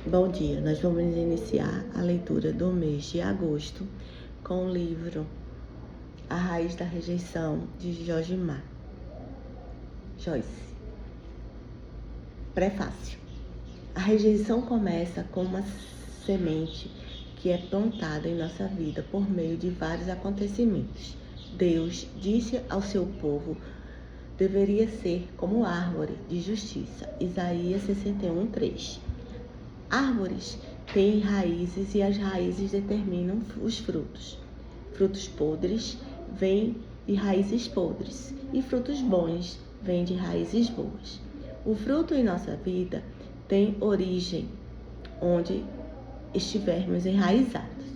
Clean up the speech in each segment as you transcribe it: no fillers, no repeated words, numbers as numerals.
Bom dia, nós vamos iniciar a leitura do mês de agosto com o livro A Raiz da Rejeição, de Joyce. Prefácio. A rejeição começa com uma semente que é plantada em nossa vida por meio de vários acontecimentos. Deus disse ao seu povo deveria ser como árvore de justiça. Isaías 61:3. Árvores têm raízes e as raízes determinam os frutos. Frutos podres vêm de raízes podres e frutos bons vêm de raízes boas. O fruto em nossa vida tem origem onde estivermos enraizados.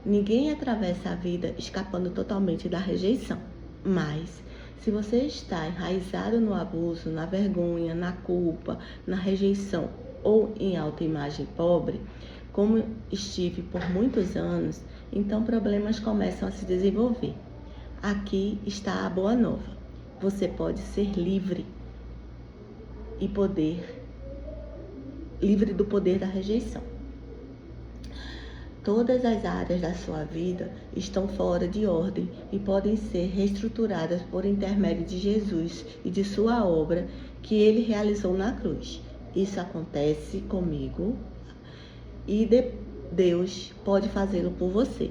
Ninguém atravessa a vida escapando totalmente da rejeição, mas se você está enraizado no abuso, na vergonha, na culpa, na rejeição ou em autoimagem pobre, como estive por muitos anos, então problemas começam a se desenvolver. Aqui está a boa nova. Você pode ser livre do poder da rejeição. Todas as áreas da sua vida estão fora de ordem e podem ser reestruturadas por intermédio de Jesus e de sua obra que ele realizou na cruz. Isso acontece comigo e Deus pode fazê-lo por você.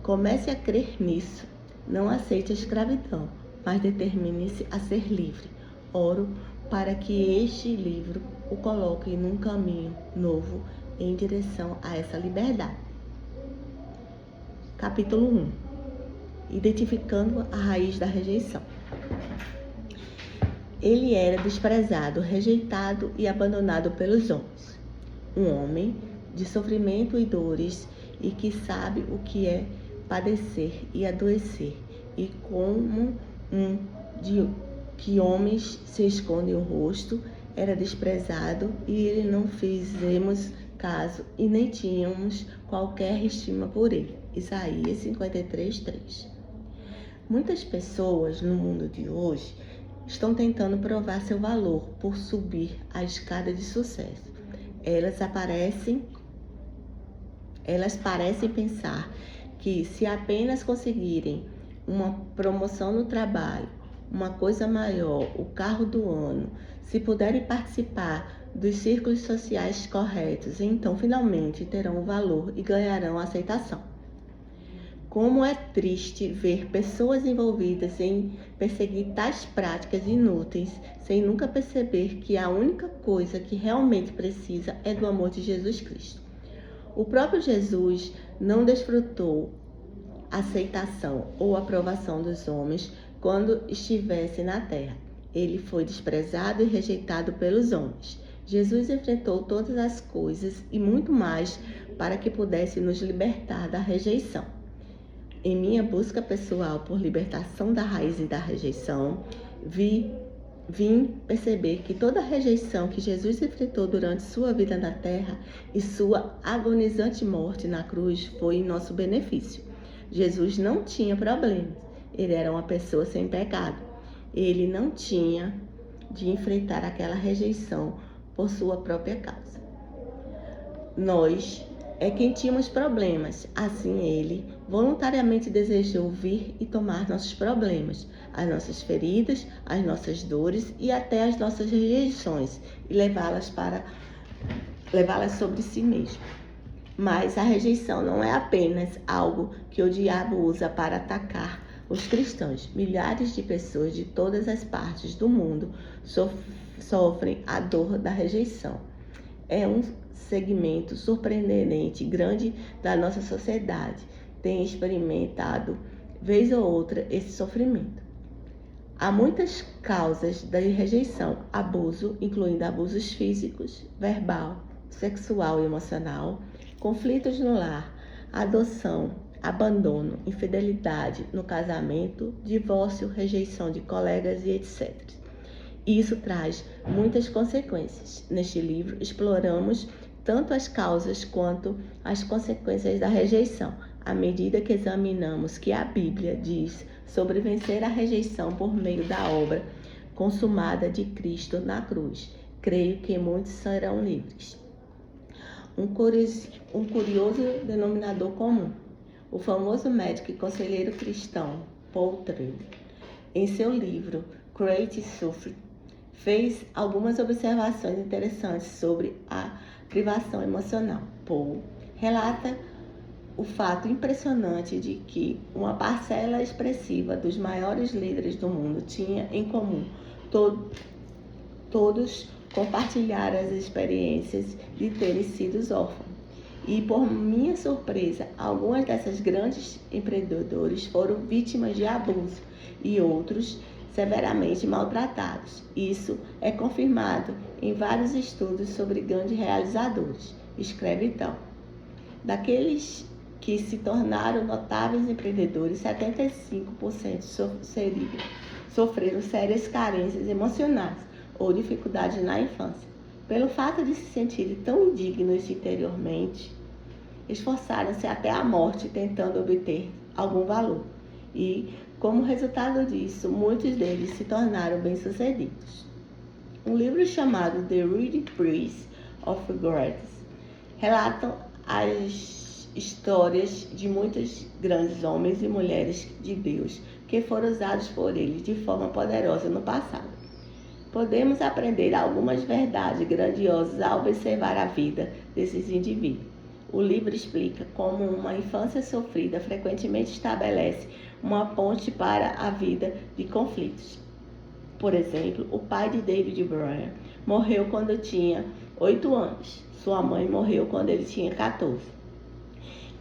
Comece a crer nisso. Não aceite a escravidão, mas determine-se a ser livre. Oro para que este livro o coloque num caminho novo em direção a essa liberdade. Capítulo 1. Identificando a raiz da rejeição. Ele era desprezado, rejeitado e abandonado pelos homens. Um homem de sofrimento e dores e que sabe o que é padecer e adoecer e como que homens se escondem o rosto, era desprezado e ele não fizemos caso e nem tínhamos qualquer estima por ele. Isaías 53:3. Muitas pessoas no mundo de hoje estão tentando provar seu valor por subir a escada de sucesso. Elas parecem pensar que se apenas conseguirem uma promoção no trabalho, uma coisa maior, o carro do ano, se puderem participar dos círculos sociais corretos, então finalmente terão o valor e ganharão a aceitação. Como é triste ver pessoas envolvidas em perseguir tais práticas inúteis, sem nunca perceber que a única coisa que realmente precisa é do amor de Jesus Cristo. O próprio Jesus não desfrutou aceitação ou aprovação dos homens quando estivesse na terra. Ele foi desprezado e rejeitado pelos homens. Jesus enfrentou todas as coisas e muito mais para que pudesse nos libertar da rejeição. Em minha busca pessoal por libertação da raiz e da rejeição, vim perceber que toda a rejeição que Jesus enfrentou durante sua vida na terra e sua agonizante morte na cruz foi em nosso benefício. Jesus não tinha problemas, ele era uma pessoa sem pecado. Ele não tinha de enfrentar aquela rejeição por sua própria causa. Nós é quem tínhamos problemas, assim ele voluntariamente desejou vir e tomar nossos problemas, as nossas feridas, as nossas dores e até as nossas rejeições e levá-las sobre si mesmo. Mas a rejeição não é apenas algo que o diabo usa para atacar os cristãos. Milhares de pessoas de todas as partes do mundo sofrem a dor da rejeição. É um segmento surpreendente grande da nossa sociedade. Tem experimentado, vez ou outra, esse sofrimento. Há muitas causas da rejeição: abuso, incluindo abusos físicos, verbal, sexual e emocional, conflitos no lar, adoção, abandono, infidelidade no casamento, divórcio, rejeição de colegas e etc. Isso traz muitas consequências. Neste livro, exploramos tanto as causas quanto as consequências da rejeição, à medida que examinamos que a Bíblia diz sobre vencer a rejeição por meio da obra consumada de Cristo na cruz. Creio que muitos serão livres. um curioso denominador comum. O famoso médico e conselheiro cristão Paul Tripp, em seu livro Creative Suffering, fez algumas observações interessantes sobre a privação emocional. Paul relata o fato impressionante de que uma parcela expressiva dos maiores líderes do mundo tinha em comum todos compartilhar as experiências de terem sido órfãos. E, por minha surpresa, algumas dessas grandes empreendedores foram vítimas de abuso e outros severamente maltratados. Isso é confirmado em vários estudos sobre grandes realizadores. Escreve então. Daqueles que se tornaram notáveis empreendedores, 75% sofreram sérias carências emocionais ou dificuldades na infância. Pelo fato de se sentirem tão indignos interiormente, esforçaram-se até a morte tentando obter algum valor. E, como resultado disso, muitos deles se tornaram bem-sucedidos. Um livro chamado The Reading Priest of Grace relata as histórias de muitos grandes homens e mulheres de Deus que foram usados por ele de forma poderosa no passado. Podemos aprender algumas verdades grandiosas ao observar a vida desses indivíduos. O livro explica como uma infância sofrida frequentemente estabelece uma ponte para a vida de conflitos. Por exemplo, o pai de David Bryan morreu quando tinha 8 anos. Sua mãe morreu quando ele tinha 14.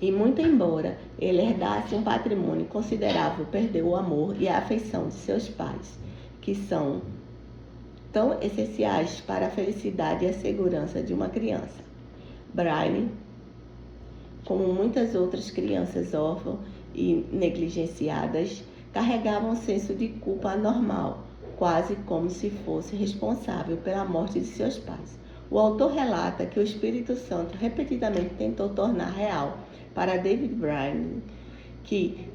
E muito embora ele herdasse um patrimônio considerável, perdeu o amor e a afeição de seus pais, que são tão essenciais para a felicidade e a segurança de uma criança. Bryan, como muitas outras crianças órfãs e negligenciadas, carregava um senso de culpa anormal, quase como se fosse responsável pela morte de seus pais. O autor relata que o Espírito Santo repetidamente tentou tornar real para David Bryan que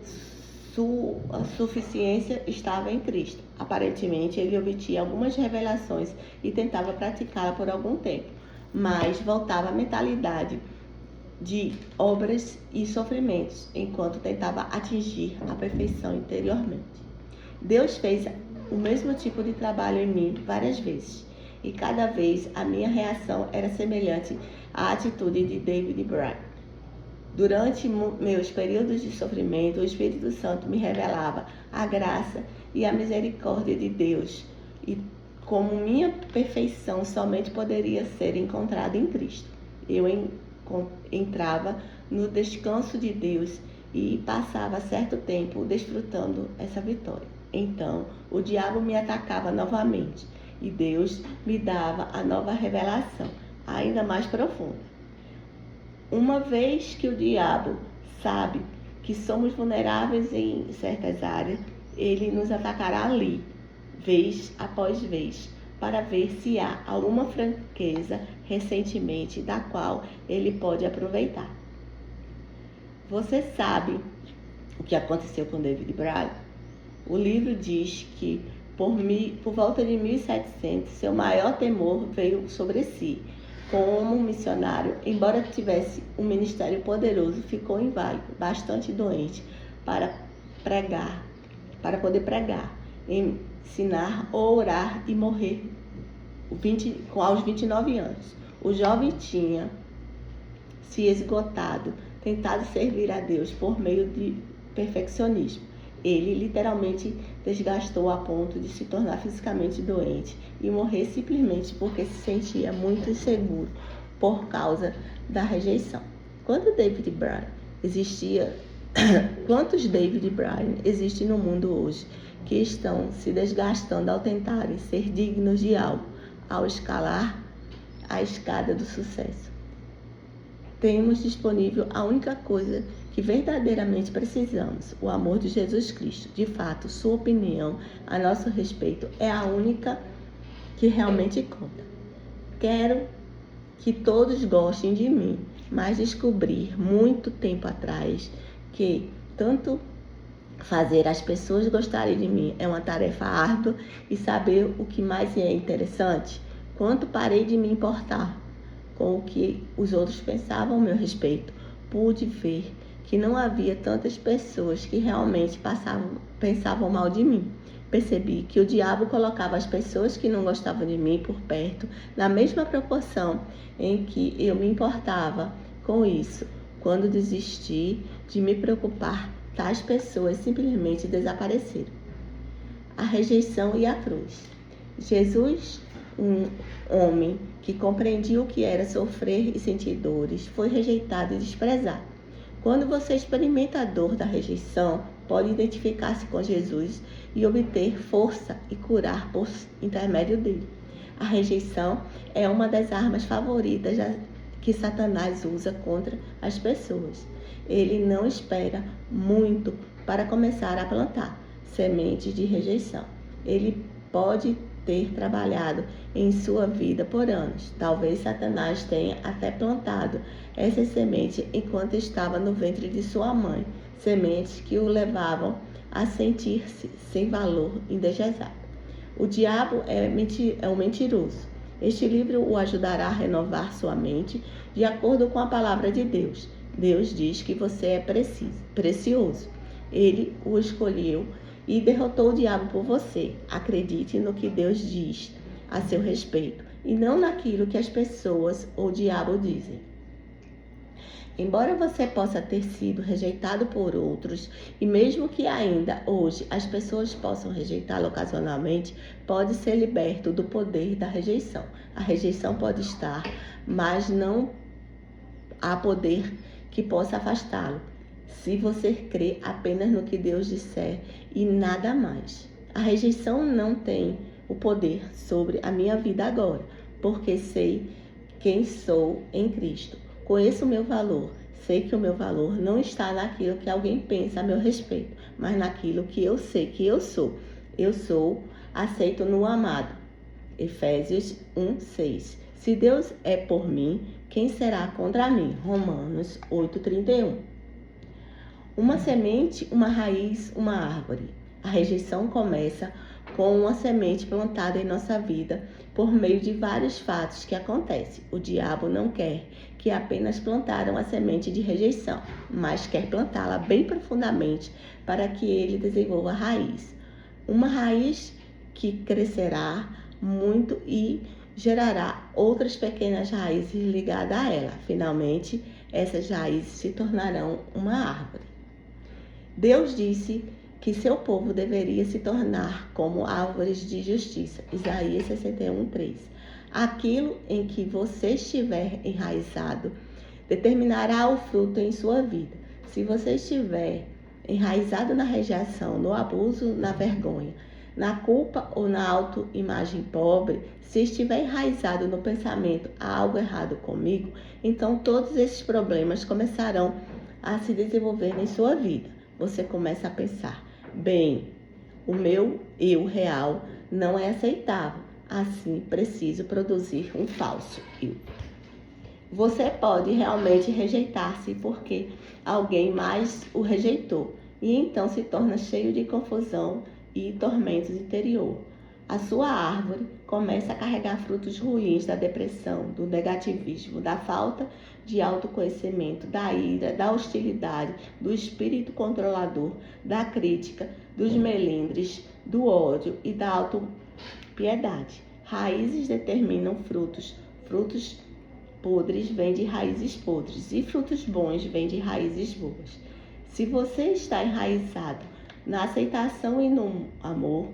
sua suficiência estava em Cristo. Aparentemente, ele obtinha algumas revelações e tentava praticá-la por algum tempo, mas voltava à mentalidade de obras e sofrimentos, enquanto tentava atingir a perfeição interiormente. Deus fez o mesmo tipo de trabalho em mim várias vezes, e cada vez a minha reação era semelhante à atitude de David Bryan. Durante meus períodos de sofrimento, o Espírito Santo me revelava a graça e a misericórdia de Deus, e como minha perfeição somente poderia ser encontrada em Cristo. Eu entrava no descanso de Deus e passava certo tempo desfrutando essa vitória. Então, o diabo me atacava novamente e Deus me dava a nova revelação, ainda mais profunda. Uma vez que o diabo sabe que somos vulneráveis em certas áreas, ele nos atacará ali, vez após vez, para ver se há alguma fraqueza recentemente da qual ele pode aproveitar. Você sabe o que aconteceu com David Bryan? O livro diz que por volta de 1700, seu maior temor veio sobre si. Como missionário, embora tivesse um ministério poderoso, ficou inválido, bastante doente para poder pregar, ensinar, orar e morrer aos 29 anos. O jovem tinha se esgotado, tentado servir a Deus por meio de perfeccionismo. Ele literalmente desgastou a ponto de se tornar fisicamente doente e morrer simplesmente porque se sentia muito inseguro por causa da rejeição. Quantos David Bryan existem no mundo hoje que estão se desgastando ao tentarem ser dignos de algo, ao escalar a escada do sucesso? Temos disponível a única coisa que verdadeiramente precisamos, o amor de Jesus Cristo. De fato, sua opinião a nosso respeito é a única que realmente conta. Quero que todos gostem de mim, mas descobri muito tempo atrás que tanto fazer as pessoas gostarem de mim é uma tarefa árdua, e saber o que mais é interessante, quanto parei de me importar com o que os outros pensavam a meu respeito, pude ver que não havia tantas pessoas que realmente pensavam mal de mim. Percebi que o diabo colocava as pessoas que não gostavam de mim por perto, na mesma proporção em que eu me importava com isso. Quando desisti de me preocupar, tais pessoas simplesmente desapareceram. A rejeição e a cruz. Jesus, um homem que compreendia o que era sofrer e sentir dores, foi rejeitado e desprezado. Quando você experimenta a dor da rejeição, pode identificar-se com Jesus e obter força e curar por intermédio dele. A rejeição é uma das armas favoritas que Satanás usa contra as pessoas. Ele não espera muito para começar a plantar sementes de rejeição. Ele pode ter trabalhado em sua vida por anos. Talvez Satanás tenha até plantado essa semente enquanto estava no ventre de sua mãe, sementes que o levavam a sentir-se sem valor, indesejado. O diabo é um mentiroso. Este livro o ajudará a renovar sua mente de acordo com a palavra de Deus. Deus diz que você é precioso. Ele o escolheu e derrotou o diabo por você. Acredite no que Deus diz a seu respeito e não naquilo que as pessoas ou o diabo dizem. Embora você possa ter sido rejeitado por outros, e mesmo que ainda hoje as pessoas possam rejeitá-lo ocasionalmente, pode ser liberto do poder da rejeição. A rejeição pode estar, mas não há poder que possa afastá-lo, se você crê apenas no que Deus disser e nada mais. A rejeição não tem o poder sobre a minha vida agora, porque sei quem sou em Cristo. Conheço o meu valor. Sei que o meu valor não está naquilo que alguém pensa a meu respeito, mas naquilo que eu sei que eu sou. Eu sou aceito no amado. Efésios 1:6. Se Deus é por mim, quem será contra mim? Romanos 8:31. Uma semente, uma raiz, uma árvore. A rejeição começa com uma semente plantada em nossa vida por meio de vários fatos que acontecem. O diabo não quer que apenas plantaram a semente de rejeição, mas quer plantá-la bem profundamente para que ele desenvolva raiz. Uma raiz que crescerá muito e gerará outras pequenas raízes ligadas a ela. Finalmente, essas raízes se tornarão uma árvore. Deus disse que seu povo deveria se tornar como árvores de justiça. Isaías 61:3. Aquilo em que você estiver enraizado determinará o fruto em sua vida. Se você estiver enraizado na rejeição, no abuso, na vergonha, na culpa ou na autoimagem pobre, se estiver enraizado no pensamento há algo errado comigo, então todos esses problemas começarão a se desenvolver em sua vida. Você começa a pensar: bem, o meu eu real não é aceitável, assim preciso produzir um falso eu. Você pode realmente rejeitar-se porque alguém mais o rejeitou e então se torna cheio de confusão e tormentos interior. A sua árvore começa a carregar frutos ruins da depressão, do negativismo, da falta de autoconhecimento, da ira, da hostilidade, do espírito controlador, da crítica, dos melindres, do ódio e da autopiedade. Raízes determinam frutos. Frutos podres vêm de raízes podres e frutos bons vêm de raízes boas. Se você está enraizado na aceitação e no amor,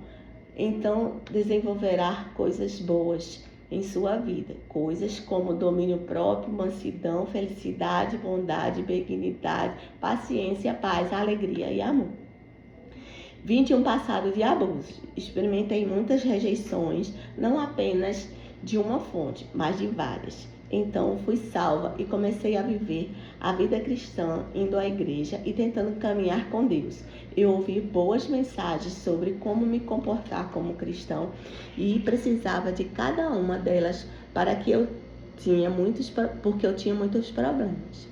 então desenvolverá coisas boas em sua vida. Coisas como domínio próprio, mansidão, felicidade, bondade, benignidade, paciência, paz, alegria e amor. Vim de um passado de abuso. Experimentei muitas rejeições, não apenas de uma fonte, mas de várias. Então fui salva e comecei a viver a vida cristã, indo à igreja e tentando caminhar com Deus. Eu ouvi boas mensagens sobre como me comportar como cristão e precisava de cada uma delas porque eu tinha muitos problemas.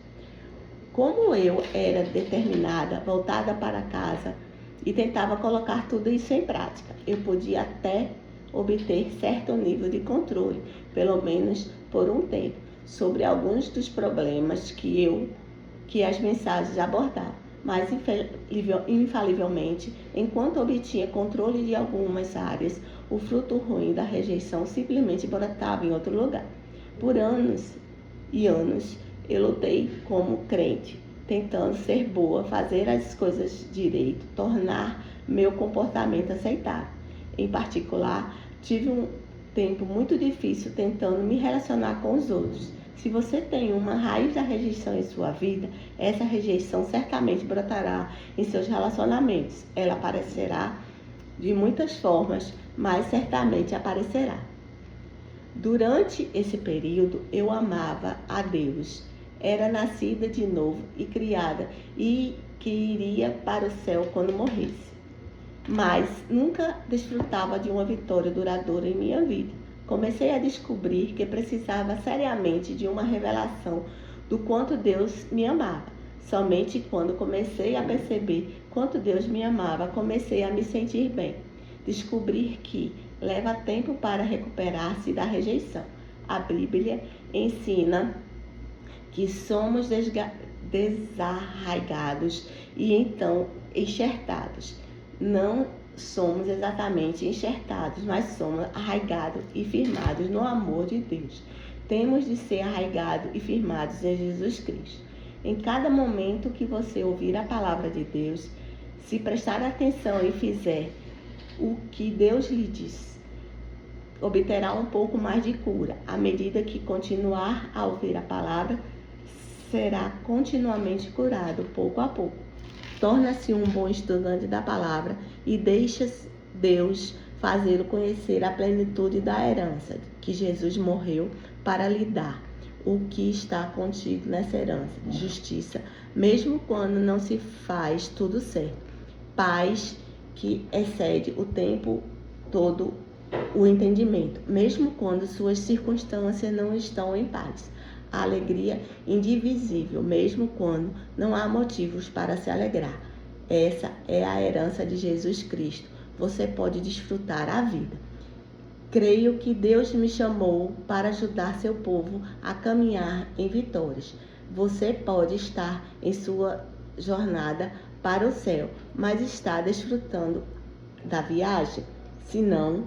Como eu era determinada, voltada para casa e tentava colocar tudo isso em prática, eu podia até obter certo nível de controle, pelo menos por um tempo. sobre alguns dos problemas que as mensagens abordaram, mas infalivelmente, enquanto obtinha controle de algumas áreas, o fruto ruim da rejeição simplesmente brotava em outro lugar. Por anos e anos, eu lutei como crente, tentando ser boa, fazer as coisas direito, tornar meu comportamento aceitável. Em particular, tive um tempo muito difícil tentando me relacionar com os outros. Se você tem uma raiz da rejeição em sua vida, essa rejeição certamente brotará em seus relacionamentos. Ela aparecerá de muitas formas, mas certamente aparecerá. Durante esse período, eu amava a Deus. Era nascida de novo e criada e que iria para o céu quando morresse. Mas nunca desfrutava de uma vitória duradoura em minha vida. Comecei a descobrir que precisava seriamente de uma revelação do quanto Deus me amava. Somente quando comecei a perceber quanto Deus me amava, comecei a me sentir bem. Descobrir que leva tempo para recuperar-se da rejeição. A Bíblia ensina que somos desarraigados e então enxertados. Não somos exatamente enxertados, mas somos arraigados e firmados no amor de Deus. Temos de ser arraigados e firmados em Jesus Cristo. Em cada momento que você ouvir a palavra de Deus, se prestar atenção e fizer o que Deus lhe diz, obterá um pouco mais de cura. À medida que continuar a ouvir a palavra, será continuamente curado, pouco a pouco. Torna-se um bom estudante da palavra e deixa Deus fazê-lo conhecer a plenitude da herança que Jesus morreu para lhe dar. O que está contigo nessa herança? Justiça, mesmo quando não se faz tudo certo. Paz que excede o tempo todo o entendimento, mesmo quando suas circunstâncias não estão em paz. A alegria indivisível, mesmo quando não há motivos para se alegrar. Essa é a herança de Jesus Cristo. Você pode desfrutar a vida. Creio que Deus me chamou para ajudar seu povo a caminhar em vitórias. Você pode estar em sua jornada para o céu, mas está desfrutando da viagem? Se não,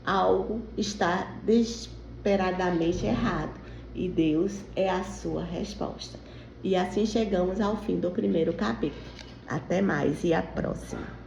algo está desesperadamente errado. E Deus é a sua resposta. E assim chegamos ao fim do primeiro capítulo. Até mais e a próxima.